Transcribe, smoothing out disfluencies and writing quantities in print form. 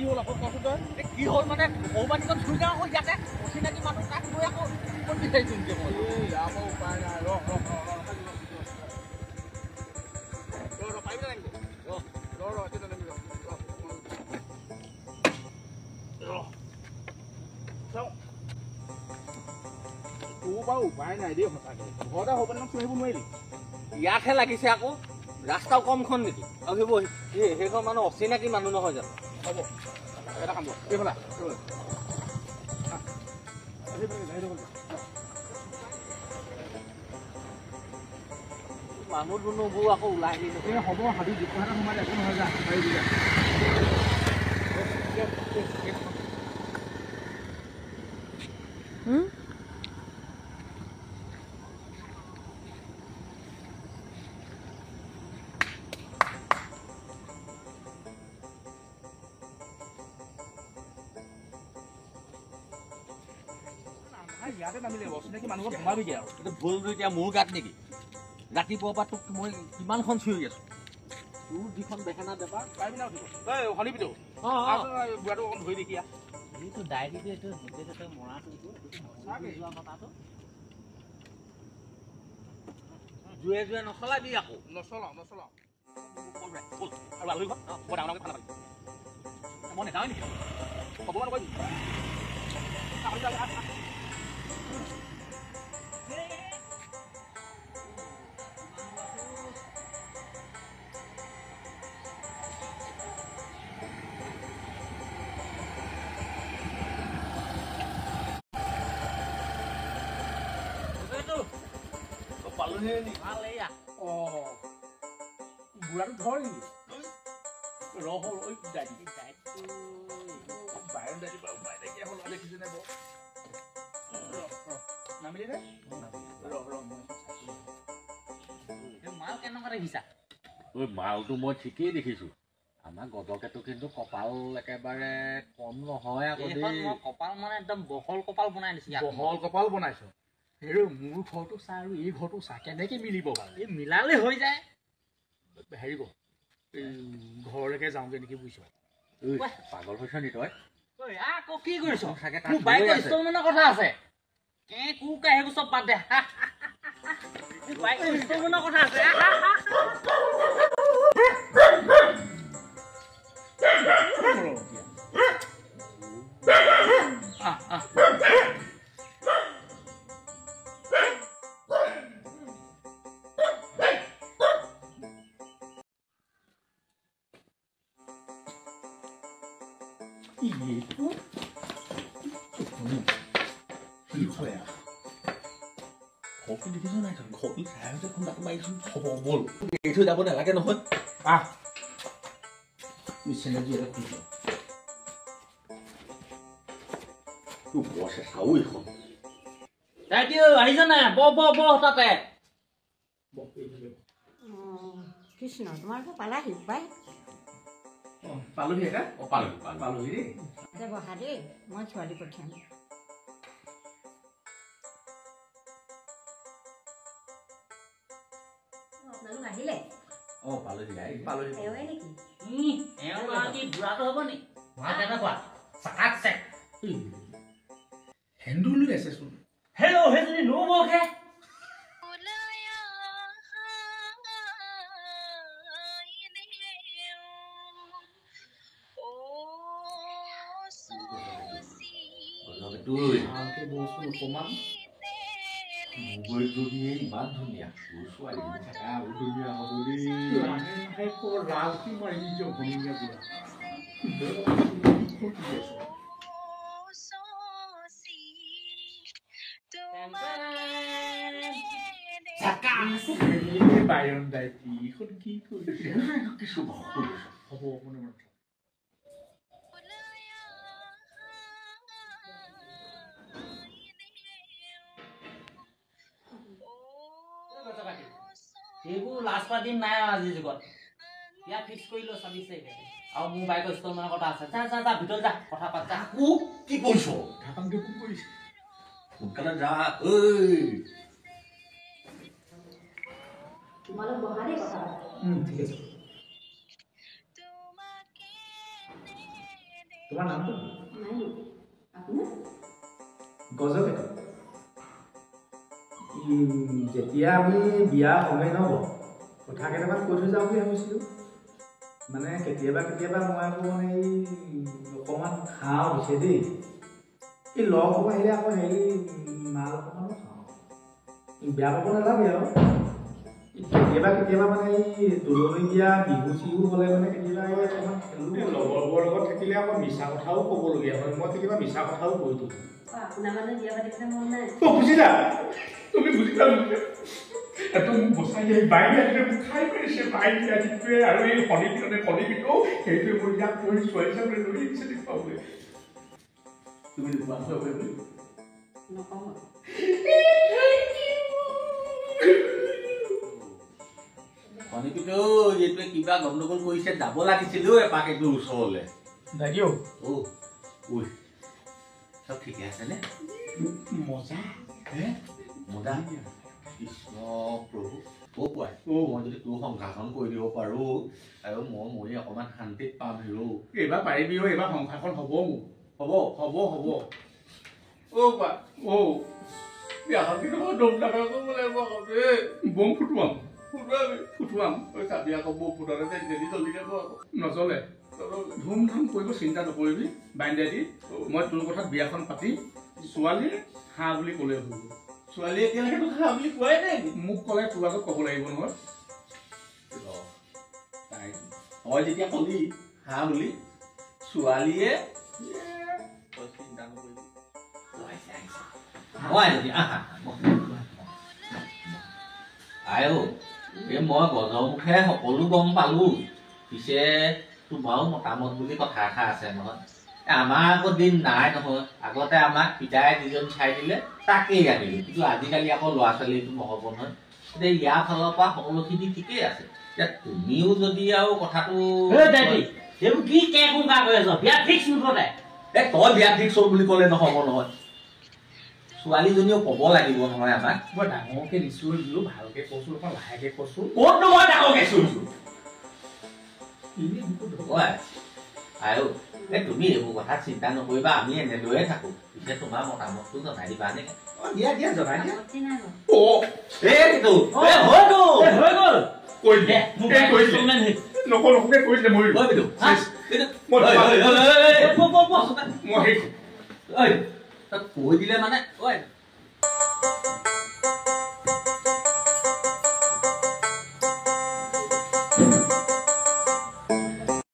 কি হ'ল আকৌ কচোন তই কি হ'ল মানে সৌবানিকত ধুই যাওঁ আকৌ ইয়াতে অচিনাকি মানুহ তাক গৈ আকৌ ক'ত বিচাৰিছোঁ নেকি মই আমাৰ উপায় নাই ৰ পাৰিবি নাই তোৰ বাৰু উপায় নাই দেই সঁচাকৈ ঘৰতে হ'ব নহয় থৈ আহিব নোৱাৰিলি ইয়াতহে লাগিছে আকৌ ৰাস্তাও কমখন নেকি আৰু সেইখন মানুহ অচিনাকি মানুহ নহয় জানো হ'ব এটা কাম কৰ এইফালে মানুহ দুনুবোৰ আকৌ ওলাই আহিলে এই হ'ব হাবি দোকানত সোমাই একো নহয় যা পাৰিবি যা ইয়াতে নামিলে অচিনাকি মানুহ সোমাবিগে আৰু এইটো ভুলটো এতিয়া মোৰ গাত নেকি ৰাতিপুৱাৰ পৰা তোক মই কিমানখন চিঞৰি আছো তোৰ যিখন বেহেনা বেপাৰ পাৰিবি না উঠিব তই শনিবিতো বুঢ়াটো অকণ ধৰি দেখিয়া এইটো ডায়েৰীটো এইটো য'তে ত'তে মৰাটো যোৱা কথাটো জুৱে নচলাবি আকৌ নচলাওঁ আৰু আলহী ঘৰ বৰ ডাঙৰ ডাঙৰকৈ খানা পাবি মই নেযাওঁ নেকি খবৰ নকৰিবি বুঢ়াটো ধৰ নেকি ৰহ বাহিৰত দাই দিবা উপায় নাইকিয়া হ'ল দেখিছে নে বৰ নামিলি নে মাল কেনেকুৱা দেখিছা মালটো মই ঠিকেই দেখিছো আমাৰ গদকেতো কিন্তু কপাল একেবাৰে কম নহয় আকৌ মই কপাল মানে একদম বহল কপাল বনাই দিছো বহল কপাল বনাইছো হেৰি মোৰ ঘৰটো চা আৰু এই ঘৰটো চা কেনেকে মিলিব বাৰু এই মিলালে হৈ যায় হেৰি কৰ এই ঘৰলৈকে যাওঁগে নেকি বুজিছ পাগল হৈছ নি তই আকৌ কি কৰিছ মোৰ বাইকৰ ইনষ্টলমেণ্টৰ কথা আছে সেইবোৰ চব বাদ দে বাইকৰ ইনষ্টলমেণ্টৰ কথা আছে দেখিছ নাই ঘৰটো চাই খুন্দাটো মাৰিছো হ'ব বল এৰি থৈ যাব নালাগে নহয় আহিছ নাই তাতে কৃষ্ণ তোমালোকে পালাহি পাই পালোহি পালোহি দেই বহা দেই মই ছোৱালী পঠিয়াম আপোনালোক আহিলে বুঢ়াটো হ'ব নি কেনেকুৱা চাকাত চেক হেন্দুল লৈ আছে চোন সেইজনী নবহে ইমান ধুনীয়া ছোৱালী থকা আৰু ধুনীয়া হ'ব ৰাজী মাৰি নিজৰ ভনীয়া বায়ন দায়িত্ব এইখন কি কৰিছে হ'ব মনে মনে এইবোৰ লাজ পাতিম নাই আজিৰ যুগত ইয়াত ফিক্স কৰি লো 26 তাৰিখে আৰু মোৰ বাইকৰ ইনষ্টলমেণ্টৰ কথা আছে যা ভিতৰত যা কথা পাত যা কি কৰিছ ঢাকানটো কি কৰিছে সোনকালে যা তোমালোক বহা দেই কথা ঠিক আছে তোমাৰ নামটো নাই আপোনাৰ গজকে যেতিয়া আমি বিয়া সময় নহ'ব কথা কেইটামান কৈ থৈ যাওঁ বুলি ভাবিছিলোঁ মানে কেতিয়াবা মই আকৌ মানে এই অকণমান খাওঁ দিছে দেই এই লগ হ'ব আহিলে আকৌ হেৰি মাল অকণমানো খাওঁ বেয়া পাব নালাগে আৰু কেতিয়াবা মানে এই তুলনি বিয়া বিহু চিহু হ'লে মানে কেতিয়াবা অকণমান খেলোঁ লগৰবোৰৰ লগত থাকিলে আকৌ মিছা কথাও ক'বলগীয়া হয় মই কেতিয়াবা মিছা কথাও কৈ দিওঁ আপোনাৰ মানে বিয়া পাতিবলৈ মন নাই বুজিলা তুমি বুজিলা একদম বচাই দিয়ে বাইরে আসলে খাই পেয়েছে বাইরে আসবে আর এই হনিপিটো সেইটোৱে মই ইয়াক পঢ়ি ছোৱালী চাবলৈ লৈ আহিছে দেখুৱাব তুমি দেখুৱা বলি নকওঁ হনিপিটো এইটোৱে কিবা গণ্ডগোল কৰিছে যাব লাগিছিল এপাক এইটো ওচৰলৈ দাগিও ঐ চব ঠিকে আছেনে মজা মজা কৃষ্ণ প্ৰভু কোৱাই মই যদি তোৰ সংসাৰখন কৰি দিব পাৰো আৰু মই মৰি অকণমান শান্তিত পাম হিৰো এইবাৰ পাৰিবি এইবাৰ সংসাৰখন হ'ব হ'ব কোৱা বিয়াখন কিন্তু মই দম ডাঙৰ কৰিব লাগিব বম ফুটুৱাম চাবি আকৌ বৌ ফুটাতে ডেলি জলদি যাব আকৌ নচলে ধুমধাম কৰিব চিন্তা নকৰিবি বাইন্দা দি মই তোৰ কথাত বিয়াখন পাতি ছোৱালী হাঁহ বুলি ক'লে হ'ব ছোৱালী এতিয়ালৈকে তোক হাঁহ বুলি কোৱাই নাই মোক ক'লে তোৰ আগত ক'ব লাগিব নহয় তই যেতিয়া ক'লি হাঁহ বুলি ছোৱালীয়ে চিন্তা নকৰিবি আয়ো এই মই গজমুখে সকলো গম পালো পিছে তোমাৰো মতামত বুলি কথা এষাৰ আছে নহয় আমাৰ আকৌ দিন নাই নহয় আগতে আমাক পিতাই যিজন চাই দিলে তাকেই আনিলো কিন্তু আজিকালি আকৌ ল'ৰা ছোৱালীটো নহ'ব নহয় এতিয়া ইয়াৰ ফালৰ পৰা সকলোখিনি ঠিকেই আছে এতিয়া তুমিও যদি আৰু কথাটো কি কে কোনকা কৈ আছ বিয়া ফিক্স মুঠতে তই বিয়া ফিক্স হ'ল বুলি ক'লে নহ'ব নহয় ছোৱালীজনীও ক'ব লাগিব নহয় আমাক মই ডাঙৰকে নিশ্চয় দিলো ভালকে কৈছো অকণ লাহেকে কৈছো ক'তনো মই ডাঙৰকে চুইছো আৰু তুমি এইবোৰ কথা চিন্তা নকৰিবা আমি এনেদৰে থাকো পিছে তোমাৰ মতামতটো জনাই দিবা নে দিয়া জনাই দিয়া কৈ দিলে মানে ঐ